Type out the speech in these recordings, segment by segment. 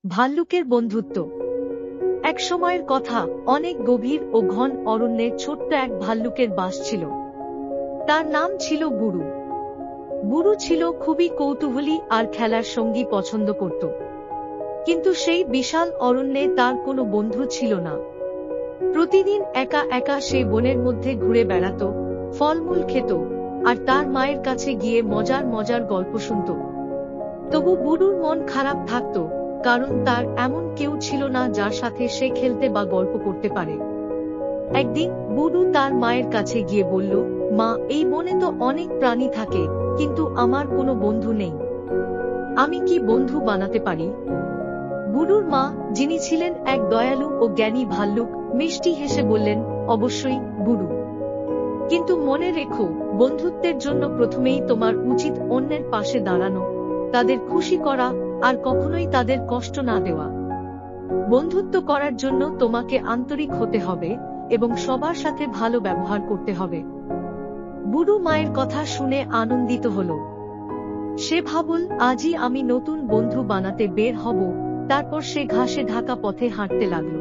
ভাল্লুকের বন্ধুত্ব। এক সময়ের কথা, অনেক গভীর ও ঘন অরণ্যে ছোট্ট এক ভাল্লুকের বাস ছিল। তার নাম ছিল বুড়ু। বুড়ু ছিল খুবই কৌতূহলী আর খেলার সঙ্গী পছন্দ করত। কিন্তু সেই বিশাল অরণ্যে তার কোনো বন্ধু ছিল না। প্রতিদিন একা একা সে বনের মধ্যে ঘুরে বেড়াত, ফলমূল খেত, আর তার মায়ের কাছে গিয়ে মজার মজার গল্প শুনত। তবু বুড়ুর মন খারাপ থাকত, কারণ তার এমন কেউ ছিল না যার সাথে সে খেলতে বা গল্প করতে পারে। একদিন বুড়ু তার মায়ের কাছে গিয়ে বলল, মা, এই বনে তো অনেক প্রাণী থাকে, কিন্তু আমার কোনো বন্ধু নেই। আমি কি বন্ধু বানাতে পারি? বুড়ুর মা, যিনি ছিলেন এক দয়ালু ও জ্ঞানী ভাল্লুক, মিষ্টি হেসে বললেন, অবশ্যই বুড়ু, কিন্তু মনে রেখো, বন্ধুত্বের জন্য প্রথমেই তোমার উচিত অন্যের পাশে দাঁড়ানো, তাদের খুশি করা, আর কখনোই তাদের কষ্ট না দেওয়া। বন্ধুত্ব করার জন্য তোমাকে আন্তরিক হতে হবে এবং সবার সাথে ভালো ব্যবহার করতে হবে। বুড়ু মায়ের কথা শুনে আনন্দিত হল। সে ভাবল, আজই আমি নতুন বন্ধু বানাতে বের হব। তারপর সে ঘাসে ঢাকা পথে হাঁটতে লাগল।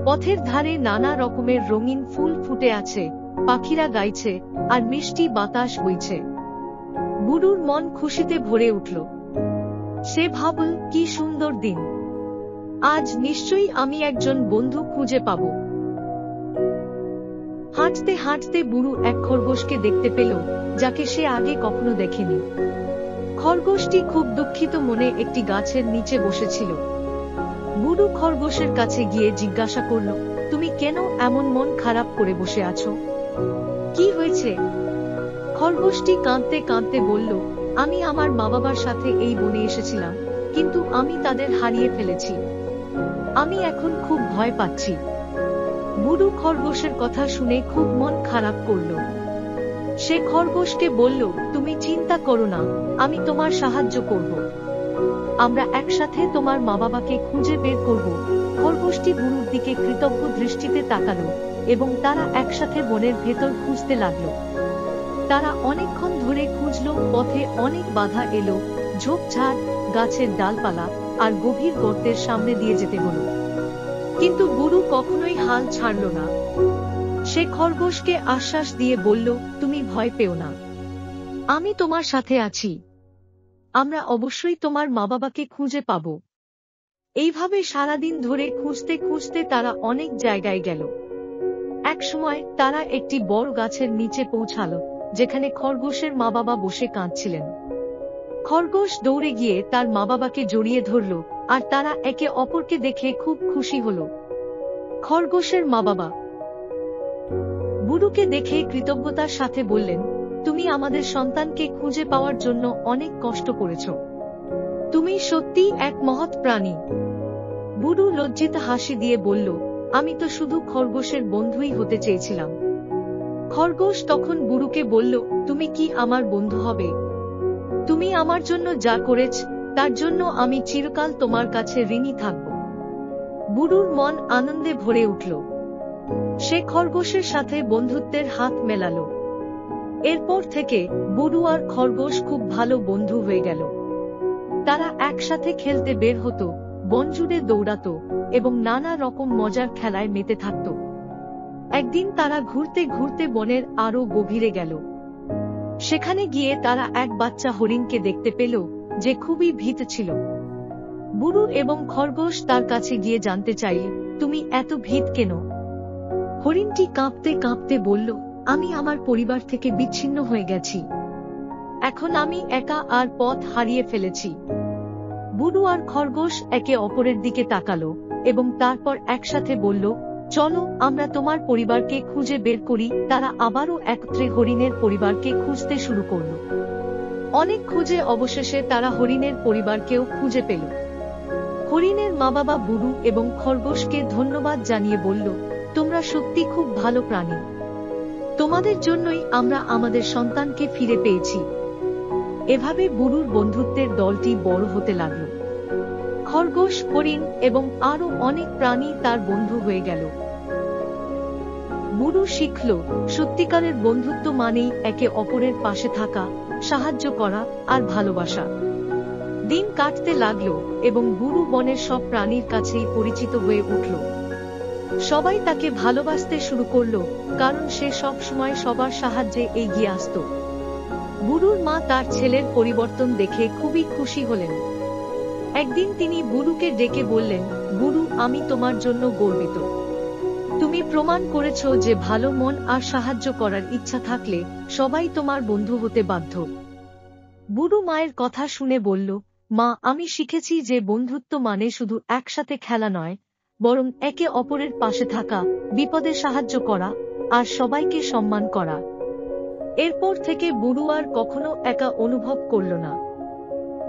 পথের ধারে নানা রকমের রঙিন ফুল ফুটে আছে, পাখিরা গাইছে, আর মিষ্টি বাতাস বইছে। বুড়ুর মন খুশিতে ভরে উঠল। সে ভাবল, কি সুন্দর দিন, আজ নিশ্চয়ই আমি একজন বন্ধু খুঁজে পাব। হাঁটতে হাঁটতে বুড়ু এক খরগোশকে দেখতে পেল, যাকে সে আগে কখনো দেখেনি। খরগোশটি খুব দুঃখিত মনে একটি গাছের নিচে বসেছিল। বুড়ু খরগোশের কাছে গিয়ে জিজ্ঞাসা করল, তুমি কেন এমন মন খারাপ করে বসে আছো? কি হয়েছে? খরগোশটি কাঁদতে কাঁদতে বলল, আমি আমার মা বাবার সাথে এই বনে এসেছিলাম, কিন্তু আমি তাদের হারিয়ে ফেলেছি। আমি এখন খুব ভয় পাচ্ছি। বুড়ু খরগোশের কথা শুনে খুব মন খারাপ করল। সে খরগোশকে বলল, তুমি চিন্তা করো না, আমি তোমার সাহায্য করব। আমরা একসাথে তোমার মা বাবাকে খুঁজে বের করব। খরগোশটি বুড়ুর দিকে কৃতজ্ঞ দৃষ্টিতে তাকালো, এবং তারা একসাথে বনের ভেতর খুঁজতে লাগলো। তারা অনেকক্ষণ ধরে খুঁজল, পথে অনেক বাধা এলো, ঝোপঝাড়, গাছের ডালপালা, আর গভীর গর্তের সামনে দিয়ে যেতে হলো। কিন্তু বুড়ু কখনোই হাল ছাড়ল না। সে খরগোশকে আশ্বাস দিয়ে বলল, তুমি ভয় পেও না, আমি তোমার সাথে আছি। আমরা অবশ্যই তোমার মা বাবাকে খুঁজে পাব। এইভাবে সারাদিন ধরে খুঁজতে খুঁজতে তারা অনেক জায়গায় গেল। এক সময় তারা একটি বড় গাছের নিচে পৌঁছালো, যেখানে খরগোশের মা বাবা বসে কাঁদছিলেন। খরগোশ দৌড়ে গিয়ে তার মা বাবাকে জড়িয়ে ধরল, আর তারা একে অপরকে দেখে খুব খুশি হল। খরগোশের মা বাবা বুড়ুকে দেখে কৃতজ্ঞতার সাথে বললেন, তুমি আমাদের সন্তানকে খুঁজে পাওয়ার জন্য অনেক কষ্ট করেছ। তুমি সত্যিই এক মহৎ প্রাণী। বুড়ু লজ্জিত হাসি দিয়ে বলল, আমি তো শুধু খরগোশের বন্ধুই হতে চেয়েছিলাম। খরগোশ তখন বুড়ুকে বলল, তুমি কি আমার বন্ধু হবে? তুমি আমার জন্য যা করেছ, তার জন্য আমি চিরকাল তোমার কাছে ঋণী থাকব। বুড়ুর মন আনন্দে ভরে উঠল। সে খরগোশের সাথে বন্ধুত্বের হাত মেলালো। এরপর থেকে বুড়ু আর খরগোশ খুব ভালো বন্ধু হয়ে গেল। তারা একসাথে খেলতে বের হতো, বন জুড়ে দৌড়াতো, এবং নানা রকম মজার খেলায় মেতে থাকত। একদিন তারা ঘুরতে ঘুরতে বনের আরো গভীরে গেল। সেখানে গিয়ে তারা এক বাচ্চা হরিণকে দেখতে পেল, যে খুবই ভীত ছিল। বুড়ু এবং খরগোশ তার কাছে গিয়ে জানতে চাইল, তুমি এত ভীত কেন? হরিণটি কাঁপতে কাঁপতে বলল, আমি আমার পরিবার থেকে বিচ্ছিন্ন হয়ে গেছি। এখন আমি একা আর পথ হারিয়ে ফেলেছি। বুড়ু আর খরগোশ একে অপরের দিকে তাকালো, এবং তারপর একসাথে বলল, চলো আমরা তোমার পরিবারকে খুঁজে বের করি। তারা আবারও একত্রে হরিণের পরিবারকে খুঁজতে শুরু করল। অনেক খুঁজে অবশেষে তারা হরিণের পরিবারকেও খুঁজে পেল। হরিণের মা বাবা বুড়ু এবং খরগোশকে ধন্যবাদ জানিয়ে বলল, তোমরা সত্যি খুব ভালো প্রাণী। তোমাদের জন্যই আমরা আমাদের সন্তানকে ফিরে পেয়েছি। এভাবে বুড়ুর বন্ধুত্বের দলটি বড় হতে লাগল। খরগোশ, হরিণ এবং আরো অনেক প্রাণী তার বন্ধু হয়ে গেল। বুড়ু শিখল, সত্যিকারের বন্ধুত্ব মানেই একে অপরের পাশে থাকা, সাহায্য করা আর ভালোবাসা। দিন কাটতে লাগলো এবং বুড়ো বনের সব প্রাণীর কাছেই পরিচিত হয়ে উঠল। সবাই তাকে ভালোবাসতে শুরু করলো, কারণ সে সব সময় সবার সাহায্যে এগিয়ে আসত। বুড়োর মা তার ছেলের পরিবর্তন দেখে খুবই খুশি হলেন। একদিন তিনি বুড়োকে ডেকে বললেন, বুড়ো, আমি তোমার জন্য গর্বিত। তুমি প্রমাণ করেছো যে ভালো মন আর সাহায্য করার ইচ্ছা থাকলে সবাই তোমার বন্ধু হতে বাধ্য। বুড়ো মায়ের কথা শুনে বলল, মা, আমি শিখেছি যে বন্ধুত্ব মানে শুধু একসাথে খেলা নয়, বরং একে অপরের পাশে থাকা, বিপদে সাহায্য করা আর সবাইকে সম্মান করা। এরপর থেকে বুড়ো আর কখনো একা অনুভব করল না।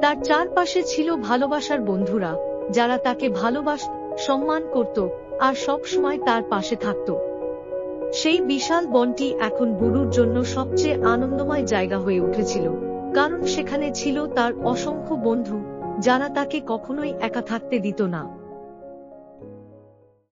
তার চারপাশে ছিল ভালোবাসার বন্ধুরা, যারা তাকে ভালোবাসত, সম্মান করত আর সব সময় তার পাশে থাকত। সেই বিশাল বনটি এখন বুড়োর জন্য সবচেয়ে আনন্দময় জায়গা হয়ে উঠেছিল, কারণ সেখানে ছিল তার অসংখ্য বন্ধু, যারা তাকে কখনোই একা থাকতে দিত না।